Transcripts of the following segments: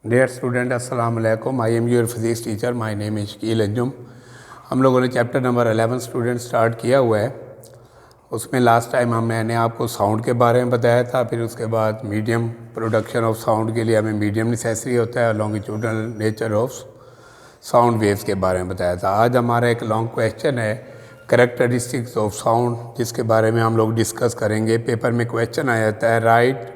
Dear student अस्सलाम वालेकुम। I am your physics teacher, my name is Shakeel Anjum. हम लोगों ने चैप्टर नंबर 11 स्टूडेंट स्टार्ट किया हुआ है। उसमें लास्ट टाइम मैंने आपको साउंड के बारे में बताया था, फिर उसके बाद मीडियम प्रोडक्शन ऑफ साउंड के लिए हमें मीडियम नेसेसरी होता है, longitudinal nature of sound waves के बारे में बताया था। आज हमारा एक लॉन्ग क्वेश्चन है कैरेक्टरिस्टिक्स ऑफ साउंड, जिसके बारे में हम लोग डिस्कस करेंगे। पेपर में क्वेश्चन आ जाता है राइट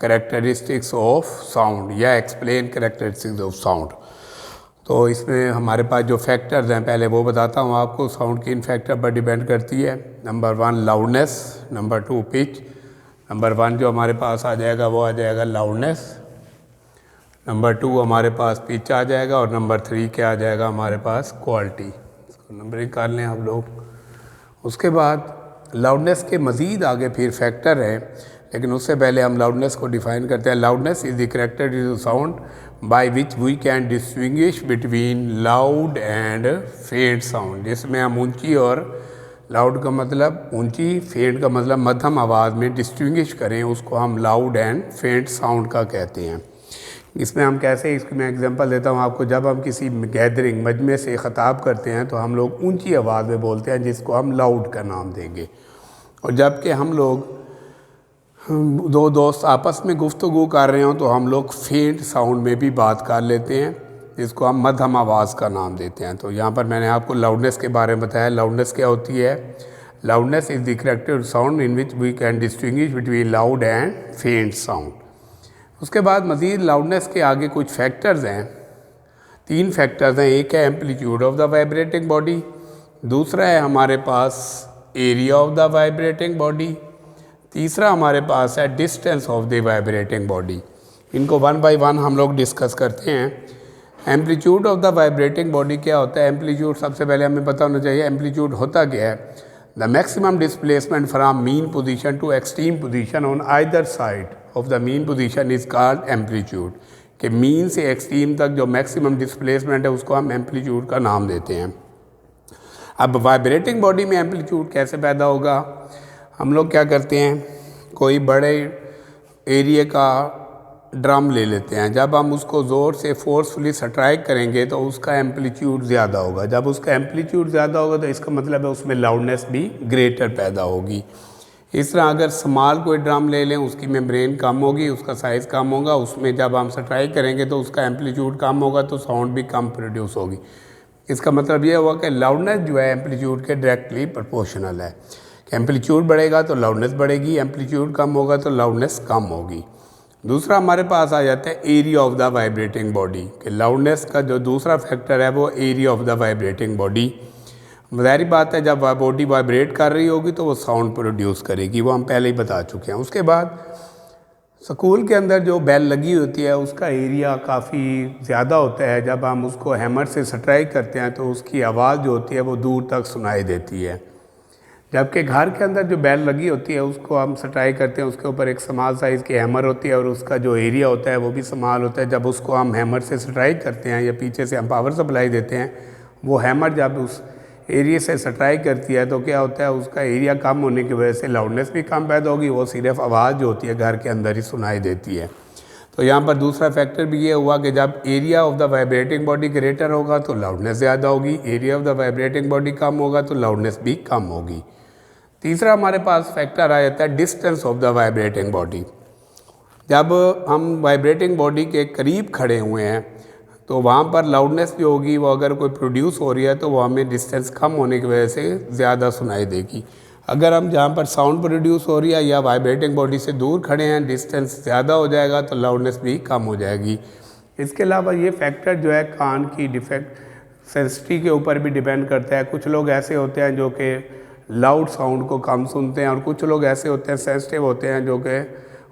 कैरेक्टरिस्टिक्स ऑफ साउंड या एक्सप्लेन कैरेक्टरिस्टिक्स ऑफ साउंड। तो इसमें हमारे पास जो फैक्टर्स हैं पहले वो बताता हूँ आपको। साउंड की इन फैक्टर पर डिपेंड करती है। Number 1 loudness, number 2 pitch. Number 1 जो हमारे पास आ जाएगा वो आ जाएगा लाउडनेस, नंबर 2 हमारे पास पिच आ जाएगा, और नंबर 3 क्या आ जाएगा हमारे पास क्वालिटी। नंबरिंग कर लें आप लोग। उसके बाद लाउडनेस के मज़ीद आगे फिर फैक्टर हैं, लेकिन उससे पहले हम लाउडनेस को डिफाइन करते हैं। Loudness is the characteristic sound by which we can distinguish between loud and faint sound. जिसमें हम ऊंची और लाउड का मतलब ऊंची, फेंट का मतलब मध्यम आवाज़ में डिस्टिंग्विश करें, उसको हम लाउड एंड फेंट साउंड का कहते हैं। इसमें हम कैसे, इसकी मैं एग्जांपल देता हूँ आपको। जब हम किसी गैदरिंग मजमे से ख़ताब करते हैं तो हम लोग ऊंची आवाज़ में बोलते हैं, जिसको हम लाउड का नाम देंगे। और जबकि हम लोग दो दोस्त आपस में गुफ्तगू कर रहे हों तो हम लोग फेंट साउंड में भी बात कर लेते हैं, जिसको हम मध्यम आवाज़ का नाम देते हैं। तो यहाँ पर मैंने आपको लाउडनेस के बारे में बताया। लाउडनेस क्या होती है? Loudness is the characteristic sound in which we can distinguish between loud and faint sound. उसके बाद मज़ीद लाउडनेस के आगे कुछ फैक्टर्स हैं, 3 फैक्टर्स हैं। एक है amplitude of the vibrating body, दूसरा है हमारे पास area of the vibrating body, तीसरा हमारे पास है distance of the vibrating body. इनको 1 बाय 1 हम लोग डिस्कस करते हैं। Amplitude of the vibrating body क्या होता है? एम्पलीट्यूड सबसे पहले हमें पता होना चाहिए एम्पलीट्यूड होता क्या है। The maximum displacement from mean position to extreme position on either side of the mean position is called amplitude. कि मीन से एक्सट्रीम तक जो मैक्सिमम डिस्प्लेसमेंट है उसको हम एम्पलीट्यूड का नाम देते हैं। अब वाइब्रेटिंग बॉडी में एम्पलीट्यूड कैसे पैदा होगा? हम लोग क्या करते हैं, कोई बड़े एरिया का ड्रम ले लेते हैं। जब हम उसको ज़ोर से फोर्सफुली स्ट्राइक करेंगे तो उसका एम्पलीट्यूड ज़्यादा होगा। जब उसका एम्पलीट्यूड ज़्यादा होगा तो इसका मतलब है उसमें लाउडनेस भी ग्रेटर पैदा होगी। इस तरह अगर स्मॉल कोई ड्रम ले लें, उसकी मेम्ब्रेन कम होगी, उसका साइज़ कम होगा, उसमें जब हम स्ट्राइक करेंगे तो उसका एम्पलीट्यूड कम होगा, तो साउंड भी कम प्रोड्यूस होगी। इसका मतलब ये हुआ कि लाउडनेस जो है एम्पलीट्यूड के डायरेक्टली प्रोपोर्शनल है। एम्पलीट्यूड बढ़ेगा तो लाउडनेस बढ़ेगी, एम्पलीट्यूड कम होगा तो लाउडनेस कम होगी। दूसरा हमारे पास आ जाता है area of the vibrating body. कि लाउडनेस का जो दूसरा फैक्टर है वो area of the vibrating body. ज़ाहिर बात है जब बॉडी वाइब्रेट कर रही होगी तो वो साउंड प्रोड्यूस करेगी, वो हम पहले ही बता चुके हैं। उसके बाद स्कूल के अंदर जो बेल लगी होती है उसका एरिया काफ़ी ज़्यादा होता है। जब हम उसको हैमर से स्ट्राइक करते हैं तो उसकी आवाज़ जो होती है वो दूर तक सुनाई देती है। जबकि घर के अंदर जो बेल लगी होती है उसको हम स्ट्राइक करते हैं, उसके ऊपर एक स्मॉल साइज़ की हैमर होती है और उसका जो एरिया होता है वो भी स्मॉल होता है। जब उसको हम हैमर से स्ट्राइक करते हैं या पीछे से हम पावर सप्लाई देते हैं, वो हैमर जब उस एरिया से स्ट्राइक करती है तो क्या होता है, उसका एरिया कम होने की वजह से लाउडनेस भी कम पैदा होगी, वो सिर्फ आवाज़ जो होती है घर के अंदर ही सुनाई देती है। तो यहाँ पर दूसरा फैक्टर भी ये हुआ कि जब area of the vibrating body greater होगा तो लाउडनेस ज़्यादा होगी, area of the vibrating body कम होगा तो लाउडनेस भी कम होगी। तीसरा हमारे पास फैक्टर आ जाता है distance of the vibrating body. जब हम वाइब्रेटिंग बॉडी के करीब खड़े हुए हैं तो वहाँ पर लाउडनेस जो होगी वो अगर कोई प्रोड्यूस हो रही है तो वो हमें डिस्टेंस कम होने की वजह से ज़्यादा सुनाई देगी। अगर हम जहाँ पर साउंड प्रोड्यूस हो रही है या वाइब्रेटिंग बॉडी से दूर खड़े हैं, डिस्टेंस ज़्यादा हो जाएगा तो लाउडनेस भी कम हो जाएगी। इसके अलावा ये फैक्टर जो है कान की डिफेक्ट सेंसिटिविटी के ऊपर भी डिपेंड करता है। कुछ लोग ऐसे होते हैं जो कि लाउड साउंड को कम सुनते हैं और कुछ लोग ऐसे होते हैं सेंसिटिव होते हैं जो कि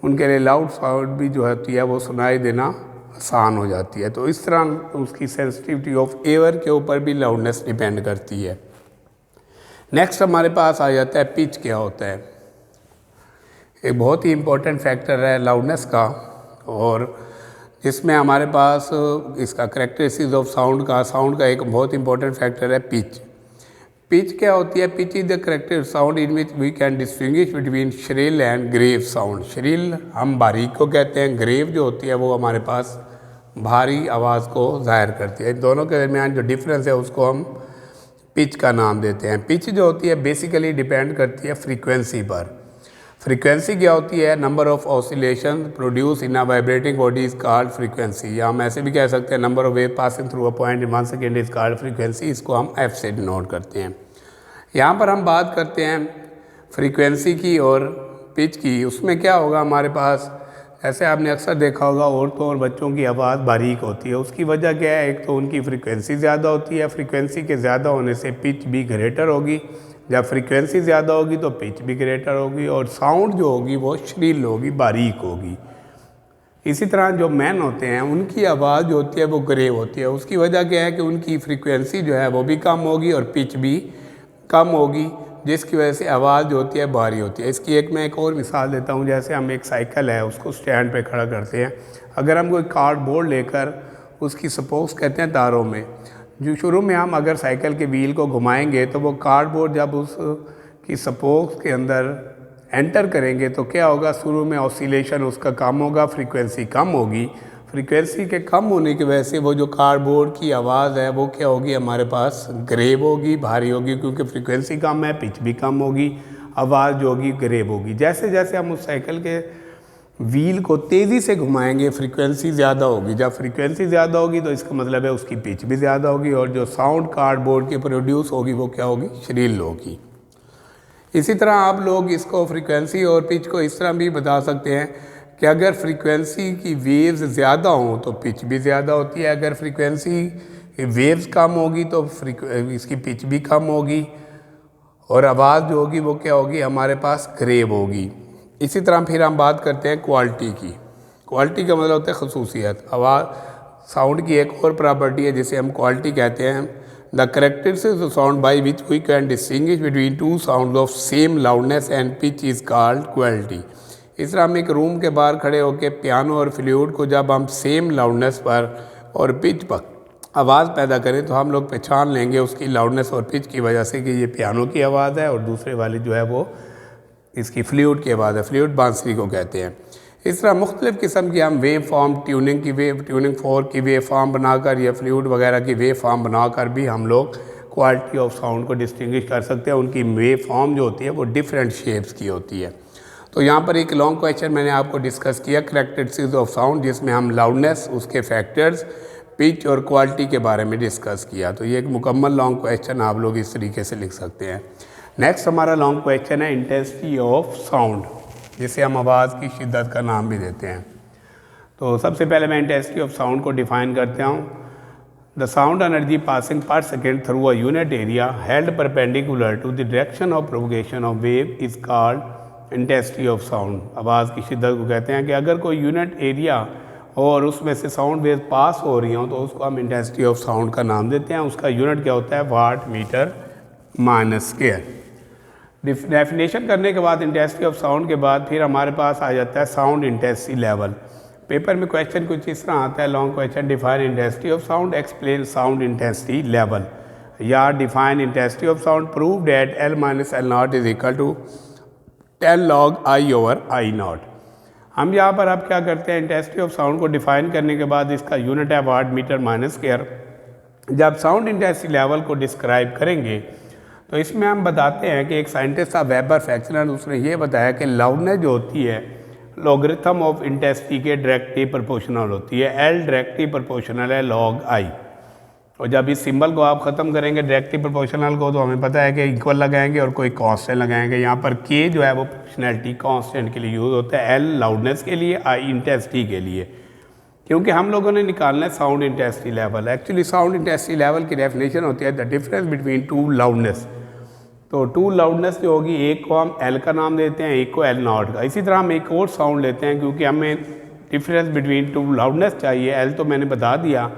उनके लिए लाउड साउंड भी जो होती है वो सुनाई देना आसान हो जाती है। तो इस तरह उसकी सेंसिटिविटी ऑफ एयर के ऊपर भी लाउडनेस डिपेंड करती है। नेक्स्ट हमारे पास आ जाता है पिच क्या होता है। एक बहुत ही इम्पोर्टेंट फैक्टर है लाउडनेस का, और जिसमें हमारे पास इसका कैरेक्टरिस्टिक्स ऑफ साउंड का एक बहुत इंपॉर्टेंट फैक्टर है पिच। पिच क्या होती है? Pitch is the corrective sound in which we can distinguish between shrill and grave sound. Shrill हम बारीक को कहते हैं, ग्रेव जो होती है वो हमारे पास भारी आवाज़ को ज़ाहिर करती है। इन दोनों के दरमियान जो डिफरेंस है उसको हम पिच का नाम देते हैं। पिच जो होती है बेसिकली डिपेंड करती है फ्रीक्वेंसी पर। फ्रीक्वेंसी क्या होती है? Number of oscillation produce in a vibrating body is called frequency, या हम ऐसे भी कह सकते हैं number of wave passing through a point in 1 second is called frequency. इसको हम एफ से डिनोट करते हैं। यहाँ पर हम बात करते हैं फ्रीक्वेंसी की और पिच की। उसमें क्या होगा हमारे पास, ऐसे आपने अक्सर देखा होगा औरतों और बच्चों की आवाज़ बारीक होती है। उसकी वजह क्या है? एक तो उनकी फ्रीक्वेंसी ज़्यादा होती है, फ्रीक्वेंसी के ज़्यादा होने से पिच भी ग्रेटर होगी। जब फ्रीक्वेंसी ज़्यादा होगी तो पिच भी ग्रेटर होगी और साउंड जो होगी वो श्रील होगी, बारीक होगी। इसी तरह जो मैन होते हैं उनकी आवाज़ जो होती है वो ग्रेव होती है। उसकी वजह क्या है कि उनकी फ्रीक्वेंसी जो है वो भी कम होगी और पिच भी कम होगी, जिसकी वजह से आवाज़ जो होती है भारी होती है। इसकी मैं एक और मिसाल देता हूँ। जैसे हम एक साइकिल है उसको स्टैंड पे खड़ा करते हैं, अगर हम कोई कार्डबोर्ड लेकर उसकी सपोक्स कहते हैं तारों में, जो शुरू में हम अगर साइकिल के व्हील को घुमाएंगे तो वो कार्डबोर्ड जब उसकी सपोक्स के अंदर एंटर करेंगे तो क्या होगा, शुरू में ऑसिलेशन उसका कम होगा, फ्रीक्वेंसी कम होगी। फ्रीक्वेंसी के कम होने की वजह से वो जो कार्डबोर्ड की आवाज़ है वो क्या होगी, हमारे पास ग्रेव होगी, भारी होगी, क्योंकि फ्रीक्वेंसी कम है, पिच भी कम होगी, आवाज़ जो होगी ग्रेव होगी। जैसे जैसे हम उस साइकिल के व्हील को तेज़ी से घुमाएंगे फ्रीक्वेंसी ज़्यादा होगी। जब फ्रीक्वेंसी ज़्यादा होगी तो इसका मतलब है उसकी पिच भी ज़्यादा होगी और जो साउंड कार्डबोर्ड की प्रोड्यूस होगी वो क्या होगी, श्रील होगी। इसी तरह आप लोग इसको फ्रीक्वेंसी और पिच को इस तरह भी बता सकते हैं कि अगर फ्रीक्वेंसी की वेव्स ज़्यादा हों तो पिच भी ज़्यादा होती है, अगर फ्रीक्वेंसी वेव्स कम होगी तो इसकी पिच भी कम होगी और आवाज़ जो होगी वो क्या होगी, हमारे पास ग्रेव होगी। इसी तरह फिर हम बात करते हैं क्वालिटी की। क्वालिटी का मतलब होता है खसूसियत। आवाज़ साउंड की एक और प्रॉपर्टी है जिसे हम क्वालिटी कहते हैं। The characteristics of sound by which we can distinguish between two sound of same loudness and pitch is called quality. इस तरह हम एक रूम के बाहर खड़े होकर पियानो और फ्लूट को जब हम सेम लाउडनेस पर और पिच पर आवाज़ पैदा करें तो हम लोग पहचान लेंगे उसकी लाउडनेस और पिच की वजह से कि ये पियानो की आवाज़ है और दूसरे वाली जो है वो इसकी फ्लूट की आवाज़ है। फ्लूट बांसुरी को कहते हैं। इस तरह मुख्तलिफ़ किस्म की हम वेव फॉर्म, ट्यूनिंग फोर्क की वेव फॉर्म बनाकर या फ्लूट वगैरह की वेव फॉर्म बनाकर भी हम लोग क्वालिटी ऑफ साउंड को डिस्टिंग्विश कर सकते हैं। उनकी वेव फॉर्म जो होती है वो डिफरेंट शेप्स की होती है। तो यहाँ पर एक लॉन्ग क्वेश्चन मैंने आपको डिस्कस किया कैरेक्टरिस्टिक्स ऑफ साउंड, जिसमें हम लाउडनेस, उसके फैक्टर्स, पिच और क्वालिटी के बारे में डिस्कस किया। तो ये एक मुकम्मल लॉन्ग क्वेश्चन आप लोग इस तरीके से लिख सकते हैं। नेक्स्ट हमारा लॉन्ग क्वेश्चन है इंटेंसिटी ऑफ साउंड, जिसे हम आवाज़ की शिद्दत का नाम भी देते हैं। तो सबसे पहले मैं इंटेंसिटी ऑफ साउंड को डिफाइन करता हूँ। The sound energy passing per second through a unit area held perpendicular to the direction of propagation of wave is called intensity of sound. आवाज़ की शिद्दत को कहते हैं कि अगर कोई यूनिट एरिया और उसमें से साउंड वेव पास हो रही हो तो उसको हम इंटेंसिटी ऑफ साउंड का नाम देते हैं। उसका यूनिट क्या होता है, watt metre minus square. Definition करने के बाद इंटेंसिटी ऑफ साउंड के बाद फिर हमारे पास आ जाता है साउंड इंटेंसिटी लेवल। पेपर में क्वेश्चन कुछ इस तरह आता है, long question, define intensity of sound, explain sound intensity level, या define intensity of sound, prove that L minus L not is equal to 10 log I over I not. हम यहाँ पर अब क्या करते हैं, इंटेंसिटी ऑफ साउंड को define करने के बाद इसका यूनिट है वाट मीटर माइनस स्क्वायर। जब साउंड इंटेंसिटी लेवल को डिस्क्राइब करेंगे तो इसमें हम बताते हैं कि एक साइंटिस्ट था वेबर फैक्सनर, उसने ये बताया कि लाउडनेस जो होती है लॉगरिथम ऑफ इंटेंसिटी के डायरेक्टली प्रोपोर्शनल होती है। L डायरेक्टली प्रोपोर्शनल है log I। और जब इस सिंबल को आप ख़त्म करेंगे डायरेक्टली प्रोपोर्शनल को, तो हमें पता है कि इक्वल लगाएंगे और कोई कांस्टेंट लगाएंगे। यहाँ पर K जो है वो प्रोपोर्शनैलिटी कांस्टेंट के लिए यूज़ होता है, L लाउडनेस के लिए, I इंटेंसिटी के लिए, क्योंकि हम लोगों ने निकालना है sound intensity level. Actually sound intensity level की डेफिनेशन होती है the difference between two loudness. तो टू लाउडनेस जो होगी, एक को हम L का नाम देते हैं, एक को L नॉट का। इसी तरह हम एक और साउंड लेते हैं क्योंकि हमें डिफरेंस बिटवीन टू लाउडनेस चाहिए। L तो मैंने बता दिया।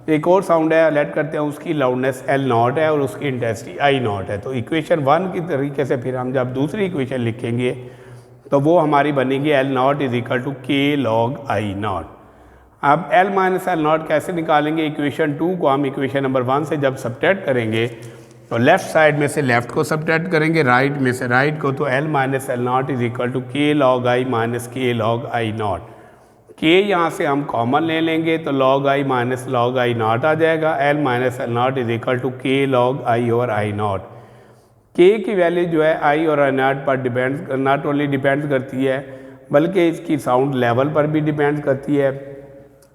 एक और साउंड है, लेट करते हैं, उसकी लाउडनेस L नॉट है और उसकी इंटेंसिटी I नॉट है। तो इक्वेशन 1 की तरीके से फिर हम जब दूसरी इक्वेशन लिखेंगे तो वो हमारी बनेगी L not is equal to K log I not. अब L माइनस एल नॉट कैसे निकालेंगे, इक्वेशन 2 को हम इक्वेशन नंबर 1 से जब सब्ट्रैक्ट करेंगे तो लेफ्ट साइड में से लेफ्ट को सब्ट्रैक्ट करेंगे, राइट में से राइट को, तो L minus L not is equal to K log I minus K log I not. के यहाँ से हम कॉमन ले लेंगे तो log i minus log i not आ जाएगा। L minus L not is equal to K log i और i नॉट। के की वैल्यू जो है i और i नॉट पर डिपेंड नॉट ओनली डिपेंड करती है बल्कि इसकी साउंड लेवल पर भी डिपेंड करती है।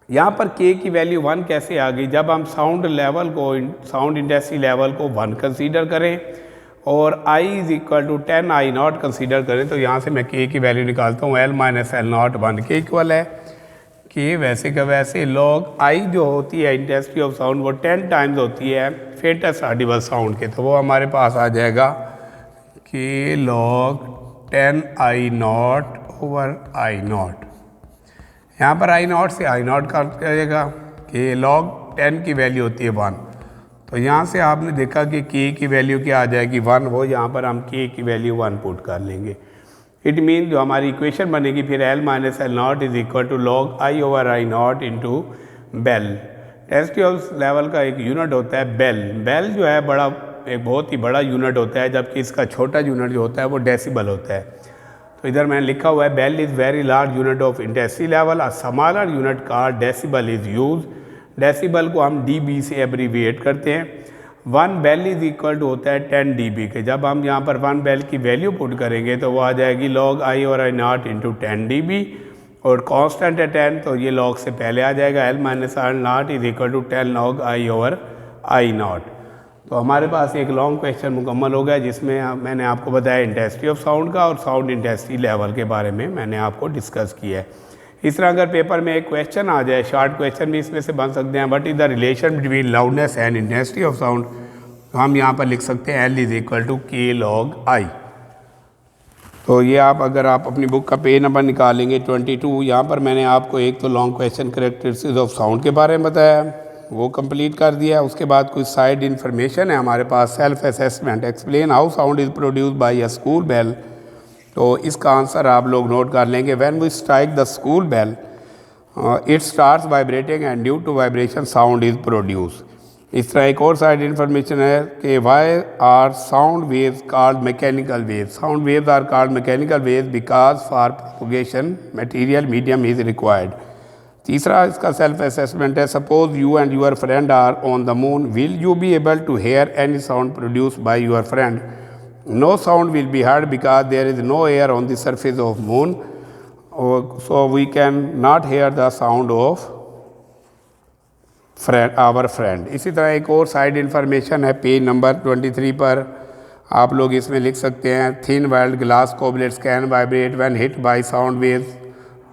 यहाँ पर k की वैल्यू 1 कैसे आ गई? जब हम साउंड लेवल को साउंड इंटेंसिटी लेवल को 1 कंसीडर करें और i is equal to 10 i not consider करें तो यहाँ से मैं k की वैल्यू निकालता हूँ। L माइनस एल नॉट 1 के इक्वल है। k वैसे का वैसे log i जो होती है इंटेंसिटी ऑफ साउंड वो 10 टाइम्स होती है फेटस ऑडिबल साउंड के, तो वो हमारे पास आ जाएगा k log 10 i not over i not. यहाँ पर i नॉट से i नॉट काट जाएगा। k log 10 की वैल्यू होती है 1, तो यहाँ से आपने देखा कि k की वैल्यू क्या आ जाएगी 1, वो यहाँ पर हम k की वैल्यू 1 पुट कर लेंगे। इट मीन जो हमारी इक्वेशन बनेगी फिर L minus L not is equal to log i over i not into bel. Density of level का एक यूनिट होता है बेल। बेल जो है एक बहुत ही बड़ा यूनिट होता है, जबकि इसका छोटा यूनिट जो होता है वो डेसिबल होता है। तो इधर मैंने लिखा हुआ है bel is very large unit of intensity level, a smaller unit का डेसिबल इज़ यूज। डेसिबल को हम dB से एब्रीविएट करते हैं। 1 बेल इज इक्वल टू होता है 10 dB के। जब हम यहाँ पर 1 बेल की वैल्यू पुट करेंगे तो वो आ जाएगी log i और i नॉट इंटू 10 dB, और कांस्टेंट है 10 तो ये log से पहले आ जाएगा। L minus R not is equal to 10 log i over i not. तो हमारे पास एक लॉन्ग क्वेश्चन मुकम्मल हो गया जिसमें मैंने आपको बताया इंटेंसिटी ऑफ साउंड का और साउंड इंटेंसिटी लेवल के बारे में मैंने आपको डिस्कस किया है। इस तरह अगर पेपर में एक क्वेश्चन आ जाए, शॉर्ट क्वेश्चन भी इसमें से बन सकते हैं, what is the relation between loudness and intensity of sound, तो हम यहाँ पर लिख सकते हैं L is equal to K log i। तो ये अगर आप अपनी बुक का पेज नंबर निकालेंगे 22, यहाँ पर मैंने आपको एक तो long question characteristics of sound के बारे में बताया, वो कंप्लीट कर दिया। उसके बाद कुछ साइड इन्फॉर्मेशन है हमारे पास, self assessment, explain how sound is produce by a school bell. तो इसका आंसर आप लोग नोट कर लेंगे। When we strike the school bell it starts vibrating and due to vibration sound is produce. इस तरह एक और साइड इन्फॉर्मेशन है कि why are sound waves called mechanical waves. Sound waves are called mechanical waves because for propagation material medium is required. तीसरा इसका self assessment है, suppose you and your friend are on the moon, will you be able to hear any sound produce by your friend? No sound will be heard because there is no air on the surface of moon, so we can not hear the sound of our friend. इसी तरह एक और side information है page number 23 पर, आप लोग इसमें लिख सकते हैं thin wild glass कोबलेट्स can vibrate when hit by sound waves.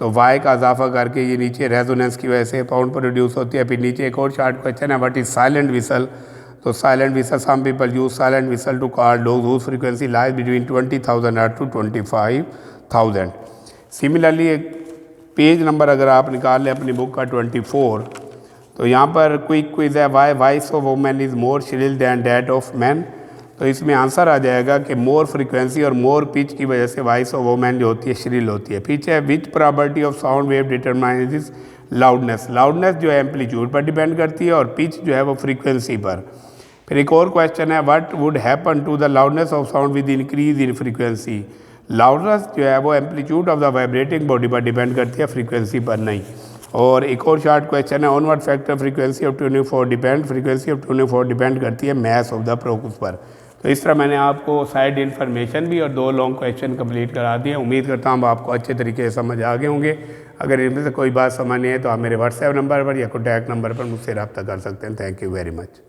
तो वाई का इजाफा करके ये नीचे रेजोनेंस की वजह से साउंड प्रोड्यूस होती है। फिर नीचे एक और शॉर्ट क्वेश्चन है, व्हाट इज साइलेंट विसल? तो silent whistle, some people use silent whistle to call those whose frequency lies between 20,000 hertz to 25,000। Similarly एक पेज नंबर अगर आप निकाल लें अपनी बुक का 24, तो यहाँ पर क्विक क्विज है, why voice of women is more shrill than that of man. तो इसमें आंसर आ जाएगा कि मोर फ्रीक्वेंसी और मोर पिच की वजह से वॉइस ऑफ वुमेन जो होती है श्रिल होती है। पिच है, which property of sound wave determines loudness. Loudness जो है एम्पलीट्यूड पर डिपेंड करती है और पिच जो है वो फ्रीक्वेंसी पर। फिर एक और क्वेश्चन है, what would happen to the loudness of sound with increase in frequency? Loudness जो है वो amplitude of the vibrating body पर डिपेंड करती है, फ्रीक्वेंसी पर नहीं। और एक और शॉर्ट क्वेश्चन है, onward factor frequency of 24 depend, frequency of 24 depend करती है मैस ऑफ द प्रोकूस पर। तो इस तरह मैंने आपको साइड इन्फॉर्मेशन भी और 2 लॉन्ग क्वेश्चन कंप्लीट करा दिए। उम्मीद करता हूँ आपको अच्छे तरीके से समझ आ गए होंगे। अगर इनमें से कोई बात समझ नहीं है तो आप मेरे व्हाट्सएप नंबर पर या कॉन्टैक्ट नंबर पर मुझसे रब्ता कर सकते हैं। Thank you very much.